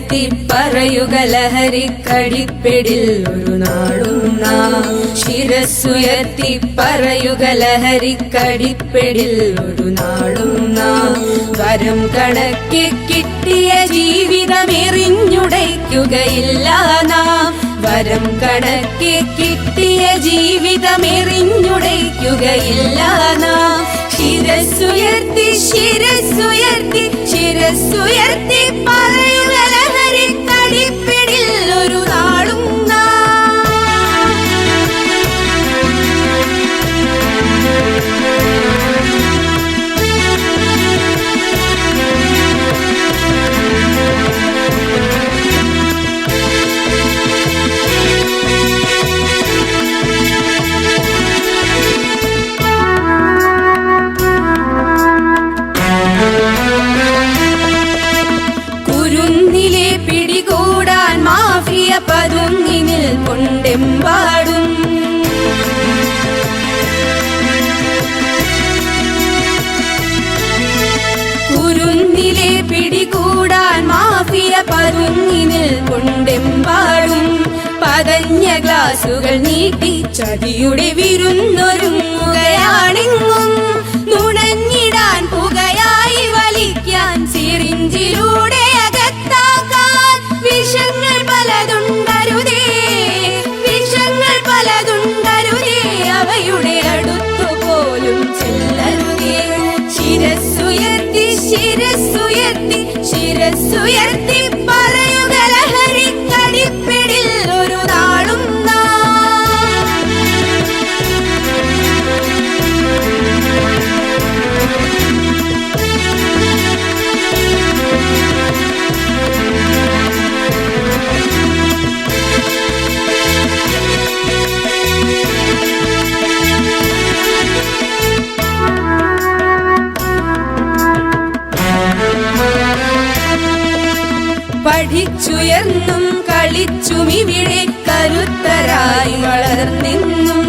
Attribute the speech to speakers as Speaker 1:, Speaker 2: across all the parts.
Speaker 1: ശിരസ്സുയർത്തി പറയുക ലഹരിക്കടിപ്പിടിൽ ഒരു നാളും നാം. ശിരസ്സുയർത്തി പറയുക ലഹരിക്കടിപ്പിടിൽ ഒരു നാളും നാം. വരം കണക്കെ കിട്ടിയ ജീവിതമെറിഞ്ഞുടയ്ക്കുകയില്ല നാം. വരം കണക്കെ കിട്ടിയ ജീവിതമെറിഞ്ഞുടയ്ക്കുകയില്ല നാം. ശിരസ്സുയർത്തി ശിരസ്സുയർത്തി ശിരസ്സുയർത്തി പറയുക ലഹരിക്കടിപ്പിടിൽ ഒരു നാളും പതുങ്ങിനിൽ കൊണ്ടെമ്പാടും. കുരുന്നിലെ പിടികൂടാൻ മാഫിയ പതുങ്ങിനിൽ കൊണ്ടെമ്പാടും. പതഞ്ഞ ഗ്ലാസുകൾ നീട്ടി ചതിയുടെ വിരുന്നൊരുങ്ങുകയാണെങ്ങും. നുണഞ്ഞിടാൻ പുകയായി വലിക്കാൻ സിറിഞ്ചിലൂടെ അകത്താക്കാൻ വിഷങ്ങൾ പലതുണ്ടരുതേ, വിഷങ്ങൾ പലതുണ്ടരുതേ, അവയുടെ അടുത്തുപോലും ചെല്ലരുതേ. ശിരസ്സുയർത്തി ശിരസ്സുയർത്തി ശിരസ്സുയർത്തി പറയുക ലഹരിക്കടിപ്പിടിൽ ഒരു നാളും പഠിച്ചുയർന്നും കളിച്ചും ഇവിടെ കരുത്തരായി വളർന്നെന്നും.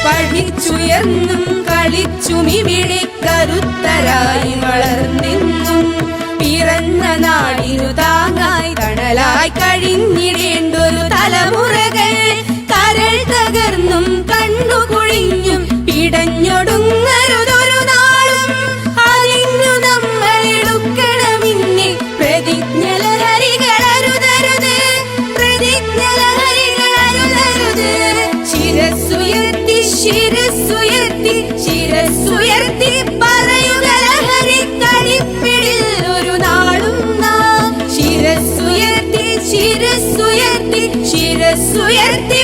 Speaker 1: പഠിച്ചുയർന്നും കളിച്ചും ഇവിടെ കരുത്തരായി വളർന്നെന്നും. പിറന്ന നാടിനു താങ്ങായി തണലായി കഴിഞ്ഞിടേണ്ടൊരു തലമുറകൾ കരൾ തകർന്നും കണ്ണു കുഴിഞ്ഞും പിടഞ്ഞൊടുങ്ങരുതൊരു നാളും. അതിന്നു നമ്മൾ എടുക്കണമെന്നേ പ്രതിജ്ഞ ലഹരികളരുതരുത്, പ്രതിജ്ഞ ലഹരികളരുതരുത്. ശിരസ്സുയർത്തി ശിരസ്സുയർത്തി ശിരസ്സുയർത്തി പറയുക ലഹരിക്കടിപ്പിടിൽ ഒരു നാളും നാം. ശിരസ്സുയർത്തി ശിരസ്സുയർത്തി ശിരസ്സുയർത്തി